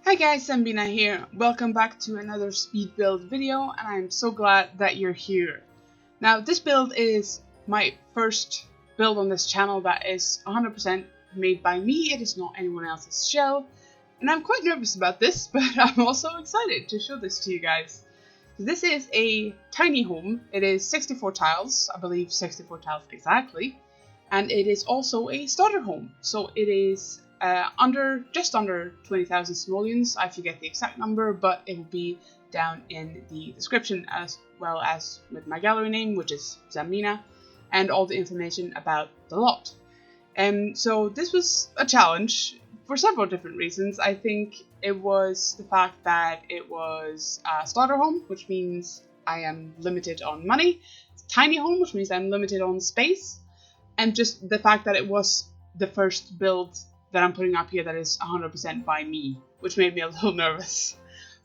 Hi guys, Zambina here. Welcome back to another speed build video, and I'm so glad that you're here. Now, this build is my first build on this channel that is 100% made by me. It is not anyone else's shell, and I'm quite nervous about this, but I'm also excited to show this to you guys. This is a tiny home. It is 64 tiles, I believe 64 tiles exactly, and it is also a starter home. So it is just under 20,000 simoleons. I forget the exact number, but it will be down in the description, as well as with my gallery name, which is Zambina, and all the information about the lot. So this was a challenge for several different reasons. I think it was the fact that it was a starter home, which means I am limited on money. It's a tiny home, which means I'm limited on space, and just the fact that it was the first build that I'm putting up here that is 100% by me, which made me a little nervous.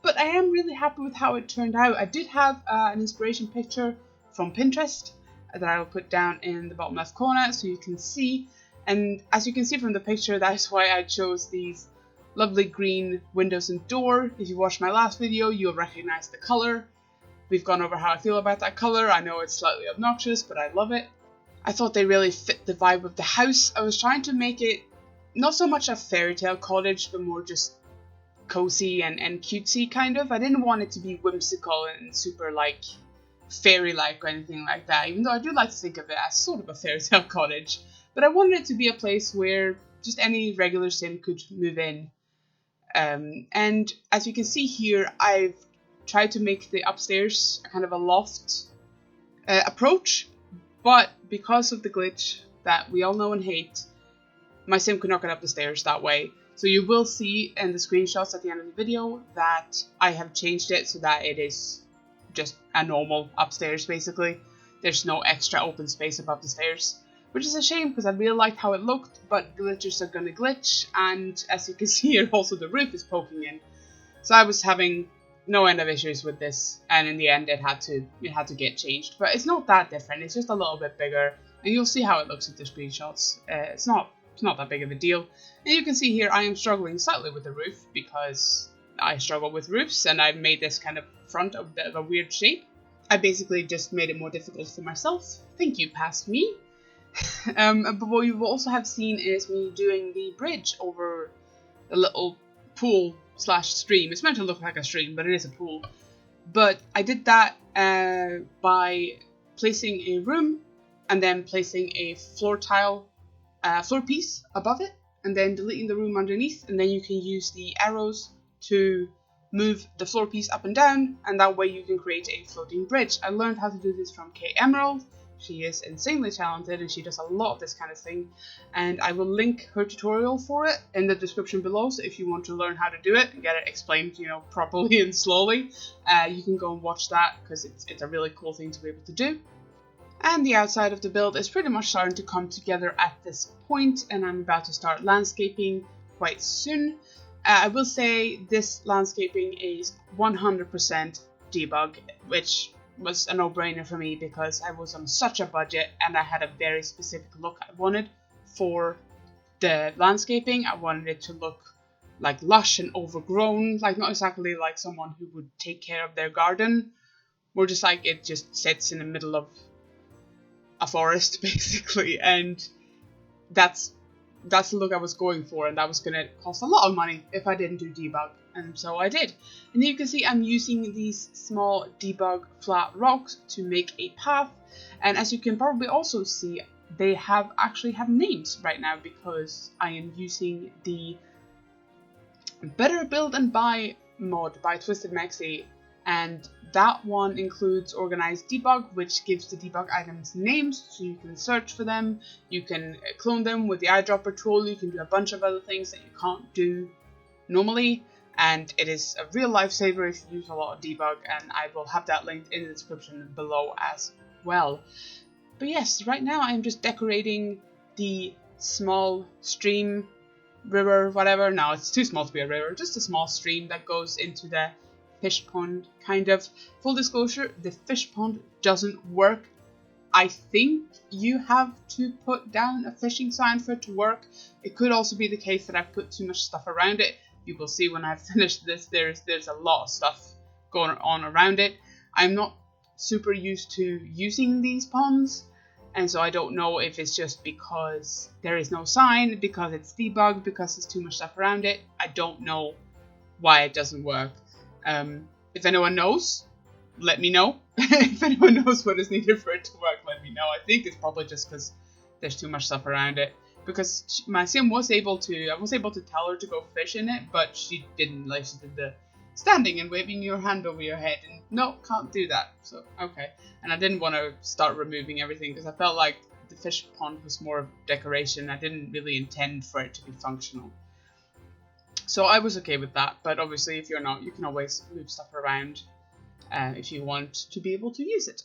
But I am really happy with how it turned out. I did have an inspiration picture from Pinterest that I will put down in the bottom left corner so you can see. And as you can see from the picture, that's why I chose these lovely green windows and door. If you watched my last video, you'll recognize the color. We've gone over how I feel about that color. I know it's slightly obnoxious, but I love it. I thought they really fit the vibe of the house. I was trying to make it not so much a fairy tale cottage, but more just cozy and cutesy kind of. I didn't want it to be whimsical and super like fairy-like or anything like that, even though I do like to think of it as sort of a fairy tale cottage. But I wanted it to be a place where just any regular sim could move in. And as you can see here, I've tried to make the upstairs kind of a loft approach, but because of the glitch that we all know and hate, my sim could not get up the stairs that way. So you will see in the screenshots at the end of the video that I have changed it so that it is just a normal upstairs basically. There's no extra open space above the stairs, which is a shame because I really liked how it looked, but glitches are gonna glitch, and as you can see here also the roof is poking in. So I was having no end of issues with this, and in the end it had to get changed. But it's not that different, it's just a little bit bigger, and you'll see how it looks at the screenshots. It's not that big of a deal. And you can see here I am struggling slightly with the roof because I struggle with roofs, and I've made this kind of front of a weird shape. I basically just made it more difficult for myself. Thank you, past me. But what you will also have seen is me doing the bridge over a little pool slash stream. It's meant to look like a stream, but it is a pool. But I did that by placing a room and then placing a floor piece above it, and then deleting the room underneath, and then you can use the arrows to move the floor piece up and down, and that way you can create a floating bridge. I learned how to do this from K Emerald. She is insanely talented and she does a lot of this kind of thing, and I will link her tutorial for it in the description below, so if you want to learn how to do it and get it explained, properly and slowly, you can go and watch that, because it's a really cool thing to be able to do. And the outside of the build is pretty much starting to come together at this point, and I'm about to start landscaping quite soon. I will say this landscaping is 100% debug, which was a no-brainer for me because I was on such a budget and I had a very specific look I wanted for the landscaping. I wanted it to look like lush and overgrown, like not exactly like someone who would take care of their garden, more just like it just sits in the middle of a forest basically, and that's the look I was going for, and that was gonna cost a lot of money if I didn't do debug, and so I did. And you can see I'm using these small debug flat rocks to make a path, and as you can probably also see, they actually have names right now because I am using the Better Build and Buy mod by Twisted Maxi, and that one includes organized debug, which gives the debug items names so you can search for them, you can clone them with the eyedropper tool, you can do a bunch of other things that you can't do normally, and it is a real lifesaver if you use a lot of debug, and I will have that linked in the description below as well. But yes, right now I'm just decorating the small stream, river, whatever. No, it's too small to be a river, just a small stream that goes into the fish pond, kind of. Full disclosure, the fish pond doesn't work. I think you have to put down a fishing sign for it to work. It could also be the case that I've put too much stuff around it. You will see when I've finished this, there's a lot of stuff going on around it. I'm not super used to using these ponds, and so I don't know if it's just because there is no sign, because it's debugged, because there's too much stuff around it. I don't know why it doesn't work. If anyone knows, let me know. If anyone knows what is needed for it to work, let me know. I think it's probably just because there's too much stuff around it. Because my sim was able to, I was able to tell her to go fish in it, but she didn't. Like, she did the standing and waving your hand over your head, and no, can't do that. So, okay. And I didn't want to start removing everything because I felt like the fish pond was more of decoration. I didn't really intend for it to be functional. So I was okay with that, but obviously if you're not, you can always move stuff around if you want to be able to use it.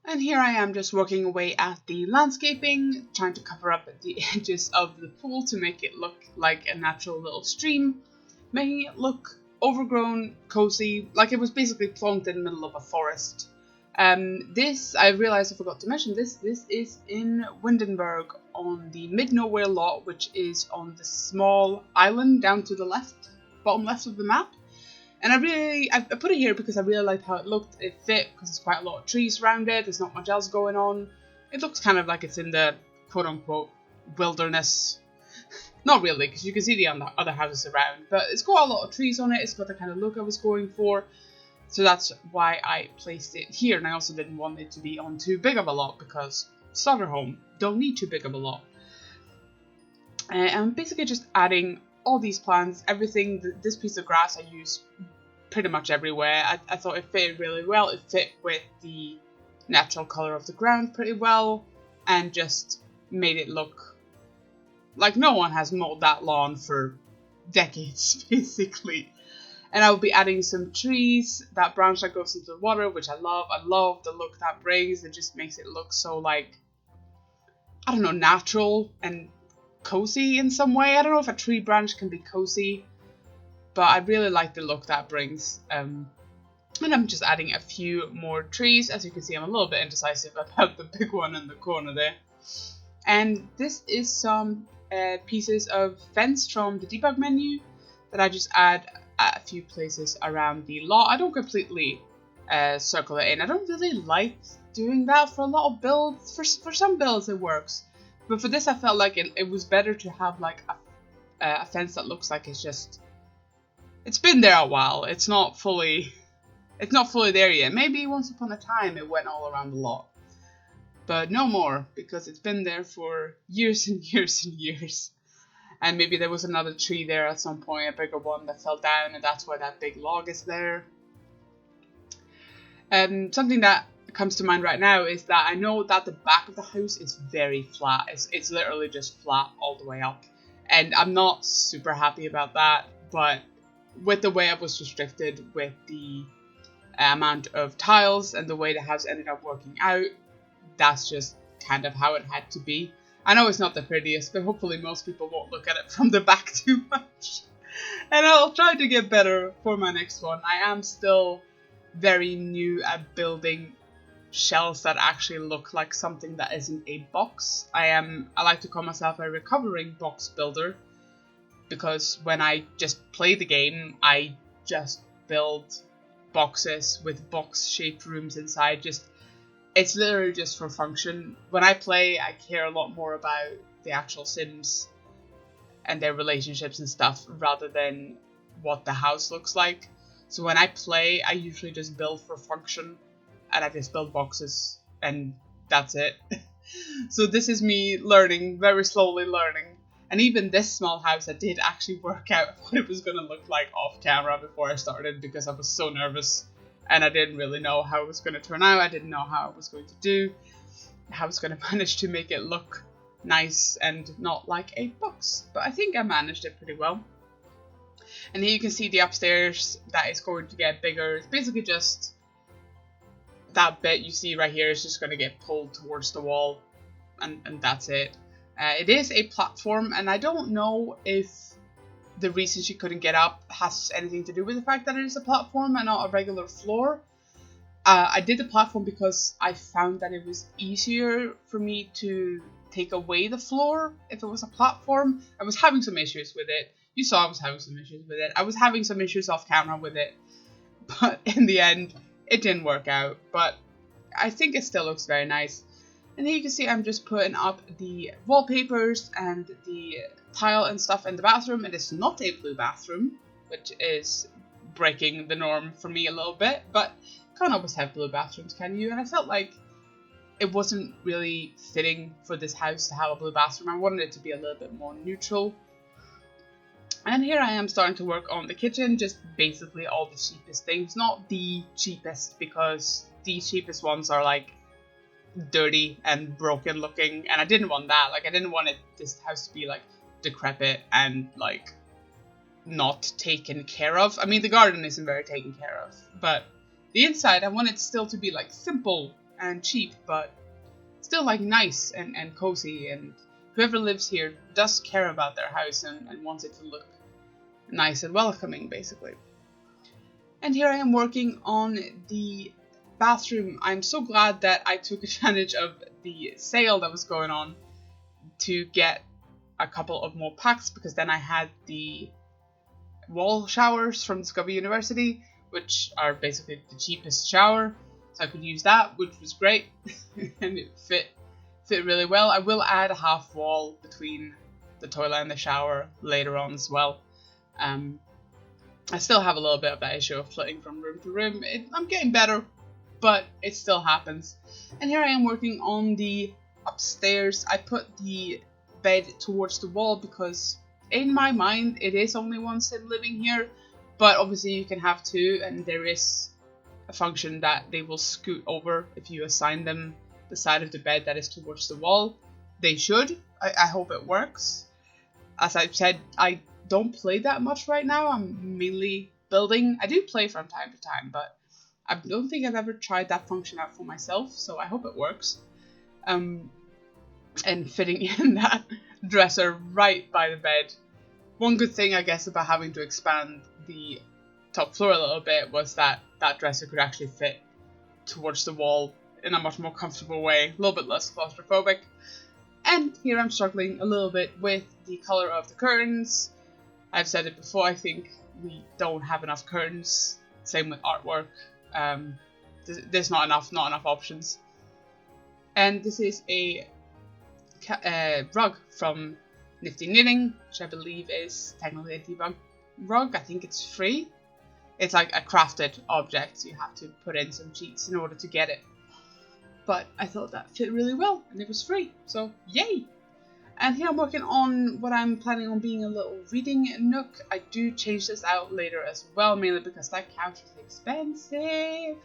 And here I am just working away at the landscaping, trying to cover up the edges of the pool to make it look like a natural little stream, making it look overgrown, cozy, like it was basically plonked in the middle of a forest. This, I realized I forgot to mention this is in Windenburg on the mid-nowhere lot, which is on the small island down to the left, bottom left of the map. And I put it here because I really liked how it looked. It fit because there's quite a lot of trees around it. There's not much else going on. It looks kind of like it's in the quote-unquote wilderness. Not really, because you can see the other houses around. But it's got a lot of trees on it. It's got the kind of look I was going for. So that's why I placed it here. And I also didn't want it to be on too big of a lot because starter home don't need too big of a lot. And I'm basically just adding all these plants, everything. This piece of grass I use pretty much everywhere. I thought it fit really well. It fit with the natural color of the ground pretty well, and just made it look like no one has mowed that lawn for decades, basically. And I will be adding some trees, that branch that goes into the water, which I love. I love the look that brings. It just makes it look so, like, I don't know, natural and cozy in some way. I don't know if a tree branch can be cozy, but I really like the look that brings. And I'm just adding a few more trees. As you can see, I'm a little bit indecisive about the big one in the corner there. And this is some pieces of fence from the debug menu that I just add at a few places around the lot. I don't completely circle it in. I don't really like doing that for a lot of builds. For some builds it works, but for this I felt like it was better to have like a fence that looks like it's been there a while. It's not fully there yet. Maybe once upon a time it went all around the lot, but no more, because it's been there for years and years and years. And maybe there was another tree there at some point, a bigger one that fell down, and that's why that big log is there. Something that comes to mind right now is that I know that the back of the house is very flat. It's literally just flat all the way up. And I'm not super happy about that, but with the way I was restricted with the amount of tiles and the way the house ended up working out, that's just kind of how it had to be. I know it's not the prettiest, but hopefully most people won't look at it from the back too much. And I'll try to get better for my next one. I am still very new at building shells that actually look like something that isn't a box. I like to call myself a recovering box builder, because when I just play the game, I just build boxes with box-shaped rooms inside. It's literally just for function. When I play, I care a lot more about the actual Sims and their relationships and stuff rather than what the house looks like. So when I play, I usually just build for function, and I just build boxes, and that's it. So this is me learning, very slowly learning. And even this small house, I did actually work out what it was going to look like off camera before I started, because I was so nervous. And I didn't really know how it was going to turn out. I didn't know how I was going to do, how I was going to manage to make it look nice and not like a box. But I think I managed it pretty well. And here you can see the upstairs that is going to get bigger. It's basically just that bit you see right here is just going to get pulled towards the wall. And that's it. It is a platform, and I don't know if the reason she couldn't get up has anything to do with the fact that it is a platform and not a regular floor. I did the platform because I found that it was easier for me to take away the floor if it was a platform. I was having some issues with it. You saw I was having some issues with it. I was having some issues off camera with it, but in the end, it didn't work out. But I think it still looks very nice. And here you can see I'm just putting up the wallpapers and the tile and stuff in the bathroom. It is not a blue bathroom, which is breaking the norm for me a little bit, but can't always have blue bathrooms, can you? And I felt like it wasn't really fitting for this house to have a blue bathroom. I wanted it to be a little bit more neutral. And here I am starting to work on the kitchen, just basically all the cheapest things. Not the cheapest, because the cheapest ones are like dirty and broken looking, and I didn't want that. Like, I didn't want this house to be like decrepit and like not taken care of. I mean, the garden isn't very taken care of, but the inside I want it still to be like simple and cheap, but still like nice and cozy, and whoever lives here does care about their house and wants it to look nice and welcoming, basically. And here I am working on the bathroom. I'm so glad that I took advantage of the sale that was going on to get a couple of more packs, because then I had the wall showers from Discovery University, which are basically the cheapest shower, so I could use that, which was great. And it fit really well. I will add a half wall between the toilet and the shower later on as well. I still have a little bit of that issue of flitting from room to room. I'm getting better, but it still happens. And here I am working on the upstairs. I put the bed towards the wall because in my mind it is only one sim living here, but obviously you can have two, and there is a function that they will scoot over if you assign them the side of the bed that is towards the wall. They should. I hope it works. As I've said, I don't play that much right now. I'm mainly building. I do play from time to time, but I don't think I've ever tried that function out for myself, so I hope it works. And fitting in that dresser right by the bed. One good thing, I guess, about having to expand the top floor a little bit was that that dresser could actually fit towards the wall in a much more comfortable way, a little bit less claustrophobic. And here I'm struggling a little bit with the color of the curtains. I've said it before, I think we don't have enough curtains. Same with artwork. There's not enough options. And this is a rug from Nifty Knitting, which I believe is technically a debug rug. I think it's free. It's like a crafted object, so you have to put in some cheats in order to get it. But I thought that fit really well, and it was free, so yay! And here I'm working on what I'm planning on being a little reading nook. I do change this out later as well, mainly because that couch is expensive.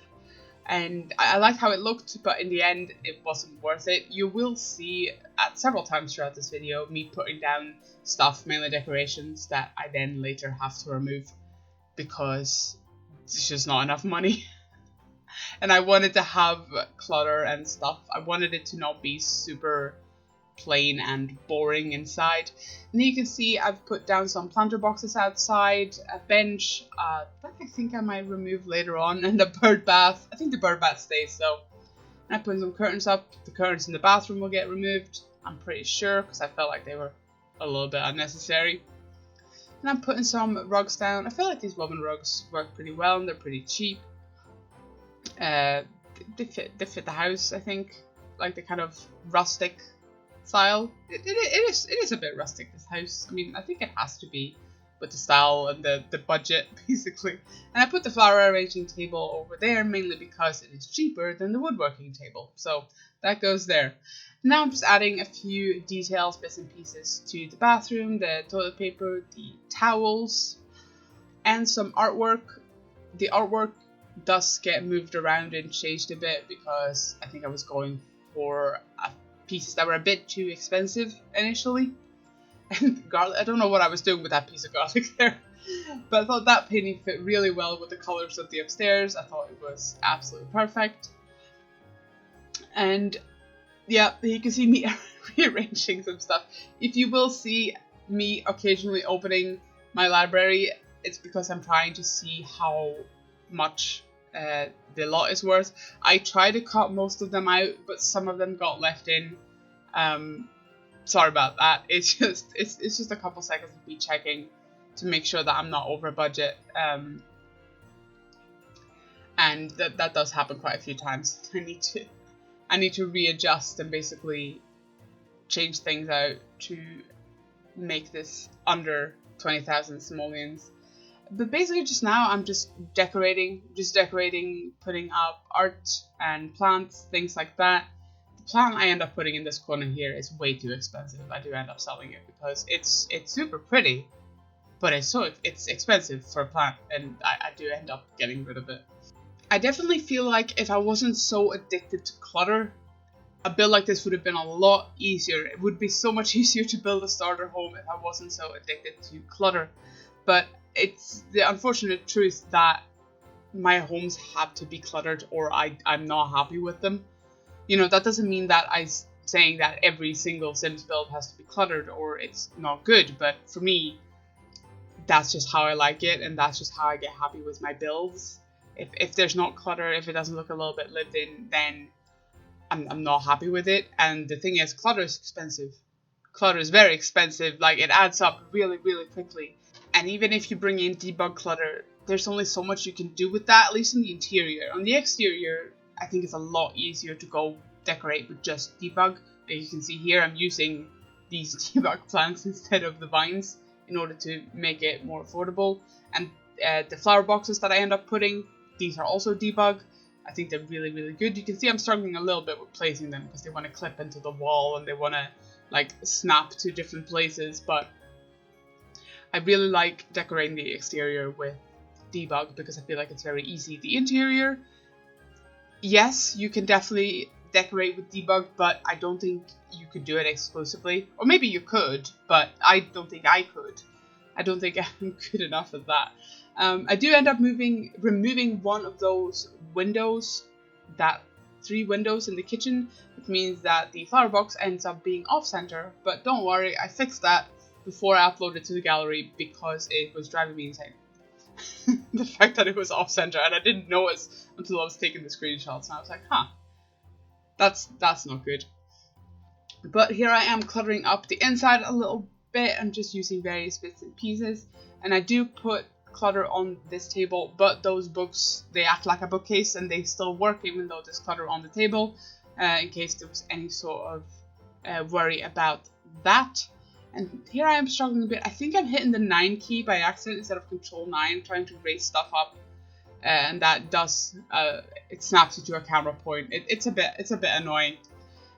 And I liked how it looked, but in the end, it wasn't worth it. You will see at several times throughout this video me putting down stuff, mainly decorations, that I then later have to remove because it's just not enough money. And I wanted to have clutter and stuff. I wanted it to not be super plain and boring inside. And you can see I've put down some planter boxes outside, a bench that I think I might remove later on, and a bird bath. I think the bird bath stays though. And I put some curtains up. The curtains in the bathroom will get removed, I'm pretty sure, because I felt like they were a little bit unnecessary. And I'm putting some rugs down. I feel like these woven rugs work pretty well, and they're pretty cheap. They fit the house, I think, like the kind of rustic style. It is a bit rustic, this house. I mean, I think it has to be with the style and the budget, basically. And I put the flower arranging table over there mainly because it is cheaper than the woodworking table, so that goes there. Now I'm just adding a few details, bits and pieces to the bathroom, the toilet paper, the towels, and some artwork. The artwork does get moved around and changed a bit because I think I was going for pieces that were a bit too expensive initially. And garlic, I don't know what I was doing with that piece of garlic there, but I thought that painting fit really well with the colors of the upstairs. I thought it was absolutely perfect. And yeah, you can see me rearranging some stuff. If you will see me occasionally opening my library, it's because I'm trying to see how much the lot is worth. I try to cut most of them out, but some of them got left in. Sorry about that. It's just a couple seconds of me checking to make sure that I'm not over budget. And that does happen quite a few times. I need to readjust and basically change things out to make this under 20,000 simoleons. But basically just now I'm just decorating, putting up art and plants, things like that. The plant I end up putting in this corner here is way too expensive. I do end up selling it because it's super pretty, but it's expensive for a plant, and I do end up getting rid of it. I definitely feel like if I wasn't so addicted to clutter, a build like this would have been a lot easier. It would be so much easier to build a starter home if I wasn't so addicted to clutter. But it's the unfortunate truth that my homes have to be cluttered or I'm not happy with them. You know, that doesn't mean that I'm saying that every single Sims build has to be cluttered or it's not good. But for me, that's just how I like it, and that's just how I get happy with my builds. If there's not clutter, if it doesn't look a little bit lived in, then I'm not happy with it. And the thing is, clutter is expensive. Clutter is very expensive. Like, it adds up really, really quickly. And even if you bring in debug clutter, there's only so much you can do with that, at least in the interior. On the exterior, I think it's a lot easier to go decorate with just debug. As you can see here, I'm using these debug plants instead of the vines in order to make it more affordable. And the flower boxes that I end up putting, these are also debug. I think they're really, really good. You can see I'm struggling a little bit with placing them because they want to clip into the wall and they want to like snap to different places, but I really like decorating the exterior with debug because I feel like it's very easy. The interior, yes, you can definitely decorate with debug, but I don't think you could do it exclusively. Or maybe you could, but I don't think I could. I don't think I'm good enough at that. I do end up removing one of those windows, that 3 windows in the kitchen, which means that the flower box ends up being off-center, but don't worry, I fixed that before I uploaded it to the gallery because it was driving me insane. The fact that it was off-center, and I didn't notice until I was taking the screenshots, and I was like, huh, that's not good. But here I am cluttering up the inside a little bit and just using various bits and pieces, and I do put clutter on this table, but those books, they act like a bookcase and they still work even though there's clutter on the table, in case there was any sort of worry about that. And here I am struggling a bit. I think I'm hitting the 9 key by accident instead of Control 9, trying to raise stuff up, and that does it snaps you to a camera point. It's a bit annoying.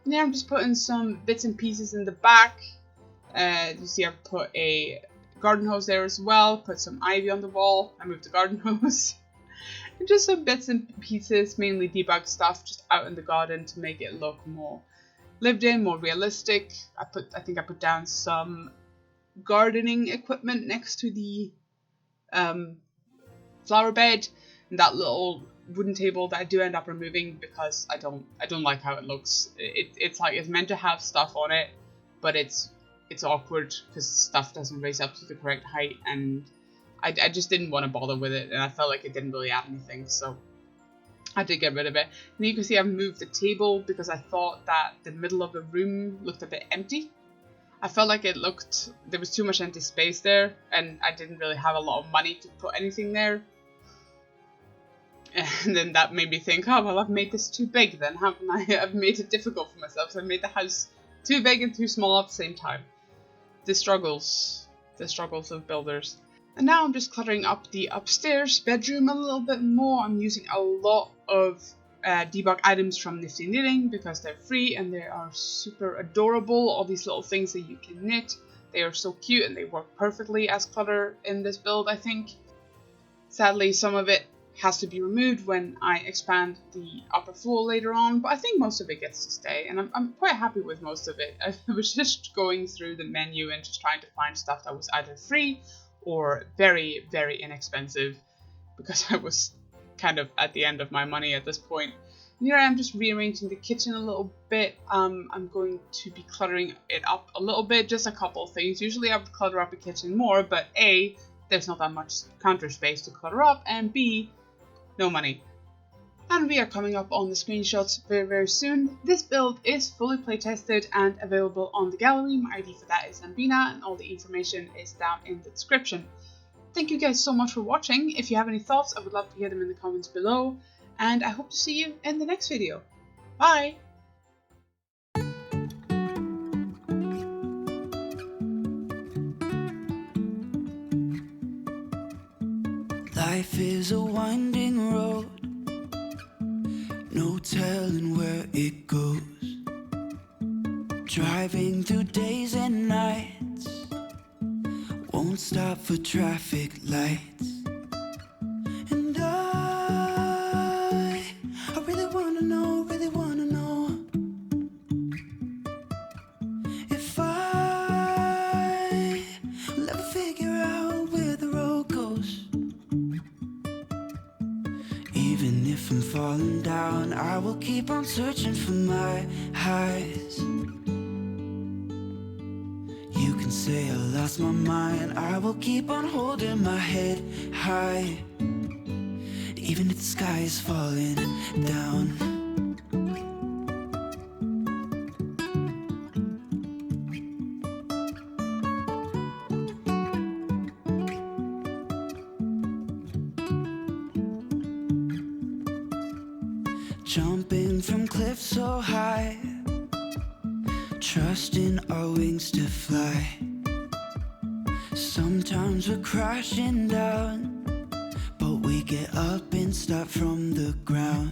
And then I'm just putting some bits and pieces in the back. You see I've put a garden hose there as well, put some ivy on the wall, I moved the garden hose, and just some bits and pieces, mainly debug stuff, just out in the garden to make it look more lived in, more realistic. I think I put down some gardening equipment next to the flower bed, and that little wooden table that I do end up removing because I don't like how it looks. It's like it's meant to have stuff on it, but it's awkward because stuff doesn't raise up to the correct height, and I just didn't want to bother with it, and I felt like it didn't really add anything, so I did get rid of it. And you can see I've moved the table because I thought that the middle of the room looked a bit empty. I felt like there was too much empty space there, and I didn't really have a lot of money to put anything there. And then that made me think, oh well, I've made this too big then, haven't I? I've made it difficult for myself, so I made the house too big and too small at the same time. The struggles of builders. And now I'm just cluttering up the upstairs bedroom a little bit more. I'm using a lot of debug items from Nifty Knitting because they're free and they are super adorable. All these little things that you can knit. They are so cute and they work perfectly as clutter in this build, I think. Sadly, some of it has to be removed when I expand the upper floor later on, but I think most of it gets to stay, and I'm quite happy with most of it. I was just going through the menu and just trying to find stuff that was either free or very, very inexpensive, because I was kind of at the end of my money at this point. And here I am just rearranging the kitchen a little bit. I'm going to be cluttering it up a little bit, just a couple of things. Usually I would clutter up the kitchen more, but A, there's not that much counter space to clutter up, and B, no money. And we are coming up on the screenshots very, very soon. This build is fully playtested and available on the gallery. My ID for that is Zambina, and all the information is down in the description. thank you guys so much for watching. If you have any thoughts, I would love to hear them in the comments below. And I hope to see you in the next video. Bye! Life is a winding road, no telling where it goes. Driving through days and nights, won't stop for traffic lights. And I really wanna know if I will ever figure out where the road goes. Even if I'm falling down, I will keep on searching for my highs. You can say I lost my mind, I will keep on holding my head high. Even if the sky is falling down. Jumping from cliffs so high, trusting our wings to fly. Sometimes we're crashing down, but we get up and start from the ground.